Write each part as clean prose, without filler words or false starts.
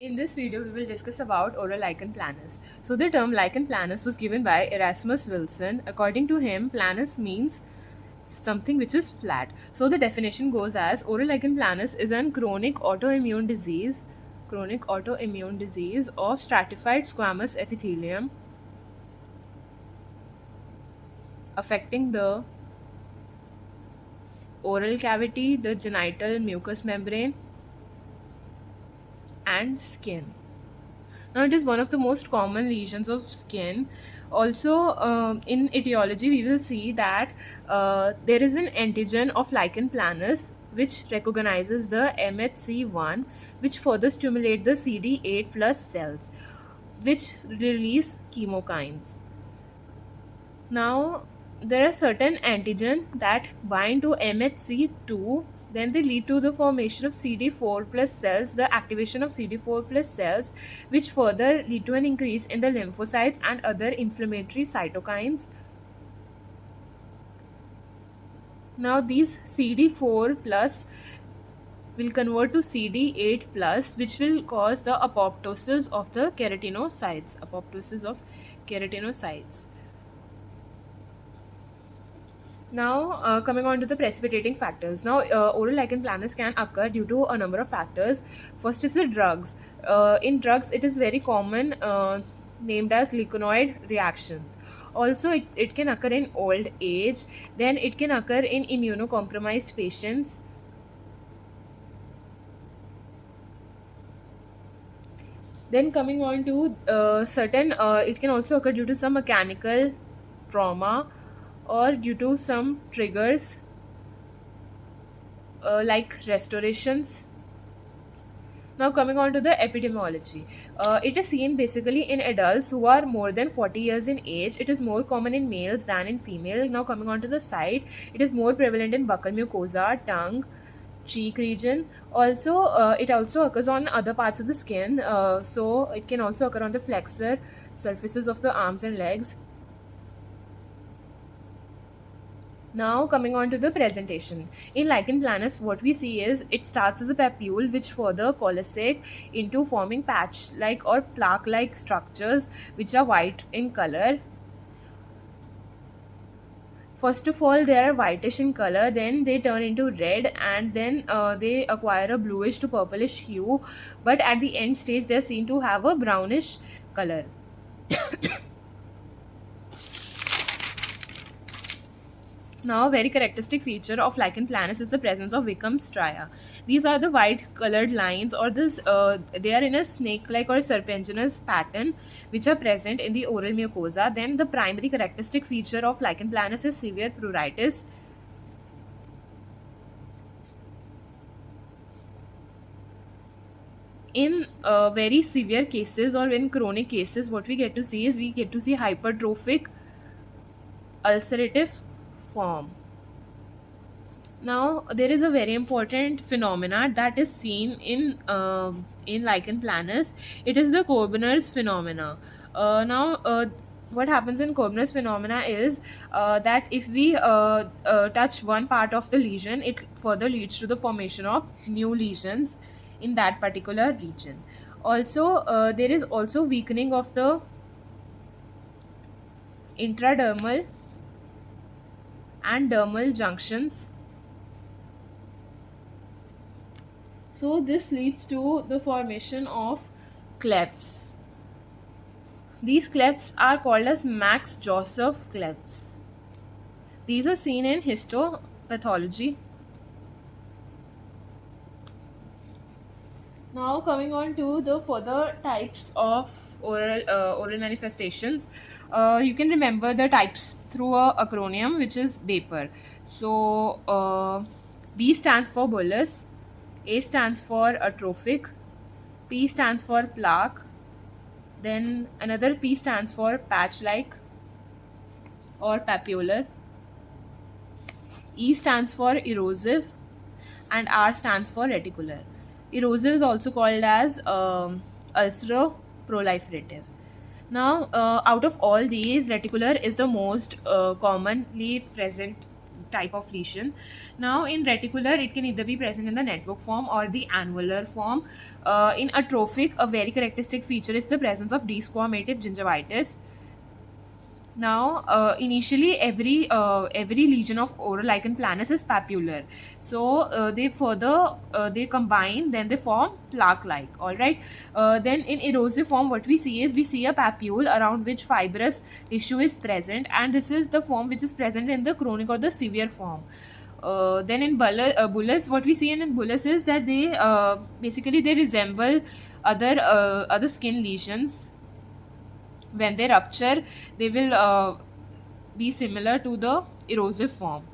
In this video, we will discuss about oral lichen planus. So, the term lichen planus was given by Erasmus Wilson. According to him, planus means something which is flat. So, the definition goes as oral lichen planus is an chronic autoimmune disease of stratified squamous epithelium affecting the oral cavity, the genital mucous membrane, and skin. Now, it is one of the most common lesions of skin. Also, in etiology, we will see that there is an antigen of lichen planus which recognizes the MHC1, which further stimulate the CD8 plus cells, which release chemokines. Now, there are certain antigen that bind to MHC2, then they lead to the formation of CD4 plus cells, the activation of CD4 plus cells, which further lead to an increase in the lymphocytes and other inflammatory cytokines. Now, these CD4 plus will convert to CD8 plus, which will cause the apoptosis of the keratinocytes. Now, coming on to the precipitating factors. Now, oral lichen planus can occur due to a number of factors. First is the drugs. In drugs, it is very common, named as lichenoid reactions. Also, it can occur in old age. Then, it can occur in immunocompromised patients. Then, coming on to it can also occur due to some mechanical trauma or due to some triggers like restorations. Now, coming on to the epidemiology, it is seen basically in adults who are more than 40 years in age. It is more common in males than in female. Now, coming on to the site, it is more prevalent in buccal mucosa, tongue, cheek region. Also, it also occurs on other parts of the skin. So, it can also occur on the flexor surfaces of the arms and legs. Now, coming on to the presentation. In lichen planus, what we see is it starts as a papule which further coalesce into forming patch-like or plaque-like structures which are white in color. First of all, they are whitish in color, then they turn into red, and then they acquire a bluish to purplish hue. But at the end stage, they are seen to have a brownish color. Now, a very characteristic feature of lichen planus is the presence of Wickham stria. These are the white colored lines, or they are in a snake-like or serpentinous pattern, which are present in the oral mucosa. Then, the primary characteristic feature of lichen planus is severe pruritus. In very severe cases or in chronic cases, what we get to see is hypertrophic ulcerative form. Now, there is a very important phenomena that is seen in lichen planus. It is the Koebner's phenomena. What happens in Koebner's phenomena is that if we touch one part of the lesion, it further leads to the formation of new lesions in that particular region. Also, there is also weakening of the intradermal and dermal junctions. So, this leads to the formation of clefts. These clefts are called as Max Joseph clefts. These are seen in histopathology. Now, coming on to the further types of oral manifestations, you can remember the types through a acronym, which is BAPER. So, B stands for bullous, A stands for atrophic, P stands for plaque, then another P stands for patch-like or papular, E stands for erosive, and R stands for reticular. Erosive is also called as ulceroproliferative. Now, out of all these, reticular is the most commonly present type of lesion. Now, in reticular, it can either be present in the network form or the annular form. In atrophic, a very characteristic feature is the presence of desquamative gingivitis. Now, initially, every lesion of oral lichen planus is papular. So they combine, then they form plaque-like. All right. Then in erosive form, what we see is we see a papule around which fibrous tissue is present, and this is the form which is present in the chronic or the severe form. Then in bullous, what we see in bullous is that they basically they resemble other skin lesions. When they rupture, they will be similar to the erosive form.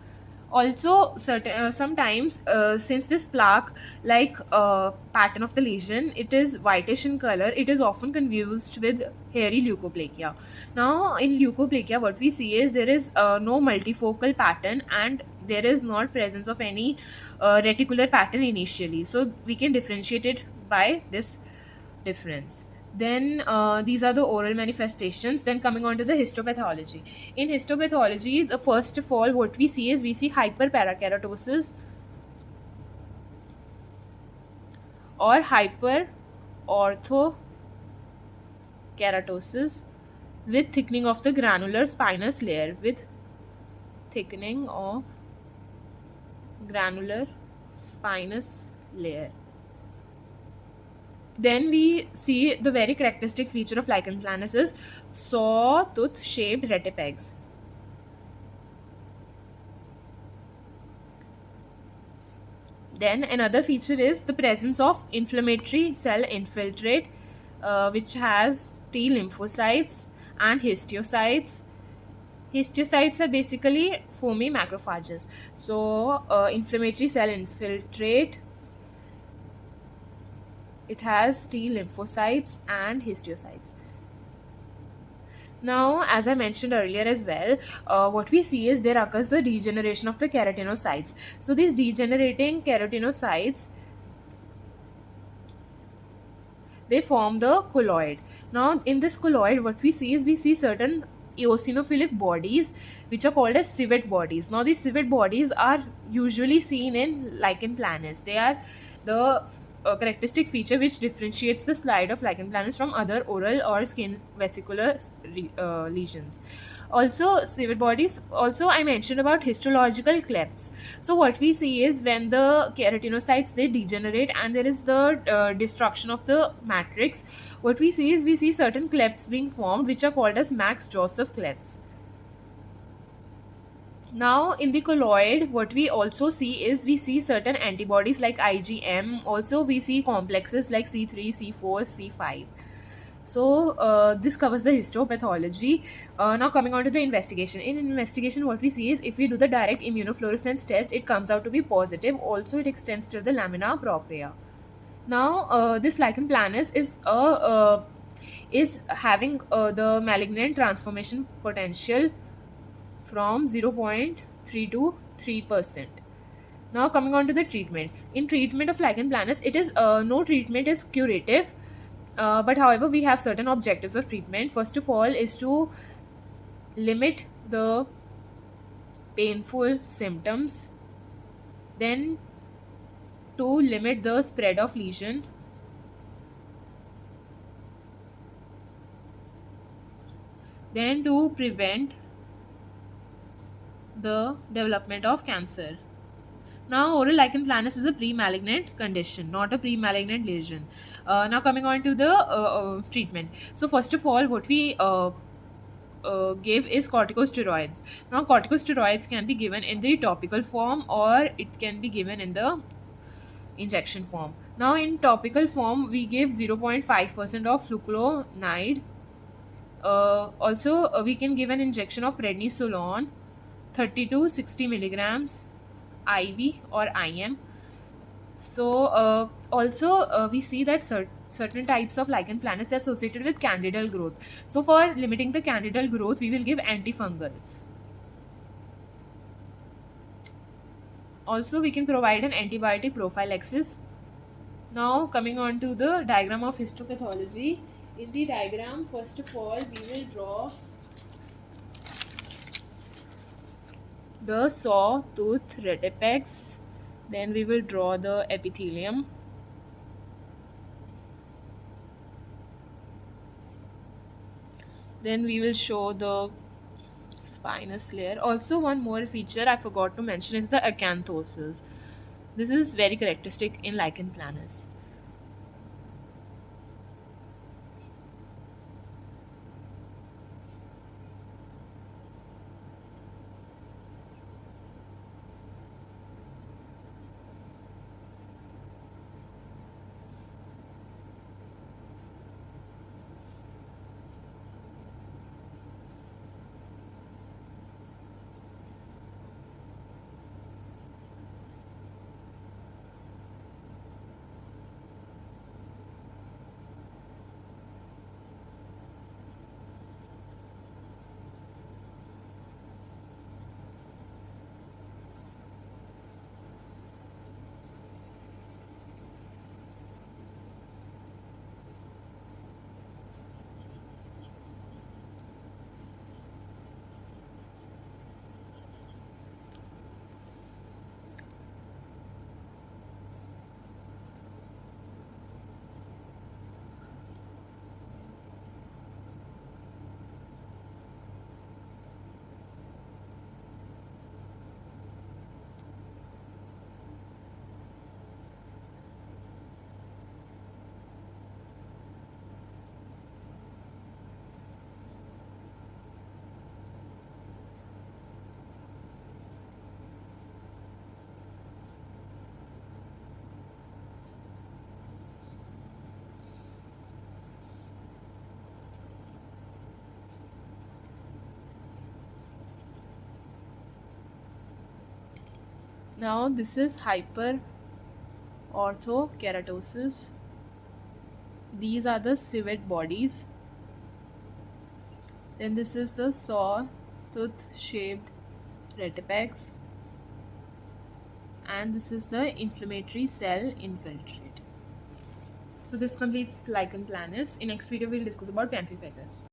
Also, sometimes since this plaque like pattern of the lesion, it is whitish in color, it is often confused with hairy leukoplakia. Now in leukoplakia, what we see is there is no multifocal pattern, and there is not presence of any reticular pattern initially, so we can differentiate it by this difference. Then these are the oral manifestations. Then coming on to the histopathology. In histopathology, the first of all, what we see is we see hyperparakeratosis or hyperorthokeratosis with thickening of the granular spinous layer. With thickening of granular spinous layer. Then we see the very characteristic feature of lichen planus is sawtooth shaped retipegs. Then another feature is the presence of inflammatory cell infiltrate, which has T lymphocytes and histiocytes. Histiocytes are basically foamy macrophages. So inflammatory cell infiltrate, it has T lymphocytes and histiocytes. Now, as I mentioned earlier as well, what we see is there occurs the degeneration of the keratinocytes. So these degenerating keratinocytes, they form the colloid. Now, in this colloid, what we see is we see certain eosinophilic bodies which are called as civet bodies. Now, these civet bodies are usually seen in lichen planus. They are the characteristic feature which differentiates the slide of lichen planus from other oral or skin vesicular lesions. Also, civet bodies. Also, I mentioned about histological clefts. So what we see is when the keratinocytes, they degenerate and there is the destruction of the matrix, what we see is we see certain clefts being formed which are called as Max Joseph clefts. Now in the colloid, what we also see is we see certain antibodies like IgM. Also we see complexes like C3, C4, C5. So this covers the histopathology. Now coming on to the investigation. In investigation, what we see is if we do the direct immunofluorescence test, it comes out to be positive. Also it extends to the lamina propria. Now this lichen planus is having the malignant transformation potential from 0.3 to 3%. Now coming on to the treatment. In treatment of lichen planus, it is no treatment is curative, but however we have certain objectives of treatment. First of all is to limit the painful symptoms, then to limit the spread of lesion, then to prevent the development of cancer. Now, oral lichen planus is a pre-malignant condition, not a pre-malignant lesion. Now, coming on to the treatment. So, first of all, what we give is corticosteroids. Now, corticosteroids can be given in the topical form or it can be given in the injection form. Now, in topical form, we give 0.5% of fluconide. Also, we can give an injection of prednisolone 30 to 60 milligrams IV or IM. So also we see that certain types of lichen planus are associated with candidal growth. So for limiting the candidal growth, we will give antifungal. Also we can provide an antibiotic prophylaxis. Now coming on to the diagram of histopathology. In the diagram, first of all, we will draw the sawtooth retipex. Then we will draw the epithelium. Then we will show the spinous layer. Also, one more feature I forgot to mention is the acanthosis. This is very characteristic in lichen planus. Now this is hyperorthokeratosis. These are the civet bodies. Then this is the sawtooth shaped retipex, and this is the inflammatory cell infiltrate. So this completes lichen planus. In next video we'll discuss about pemphigus.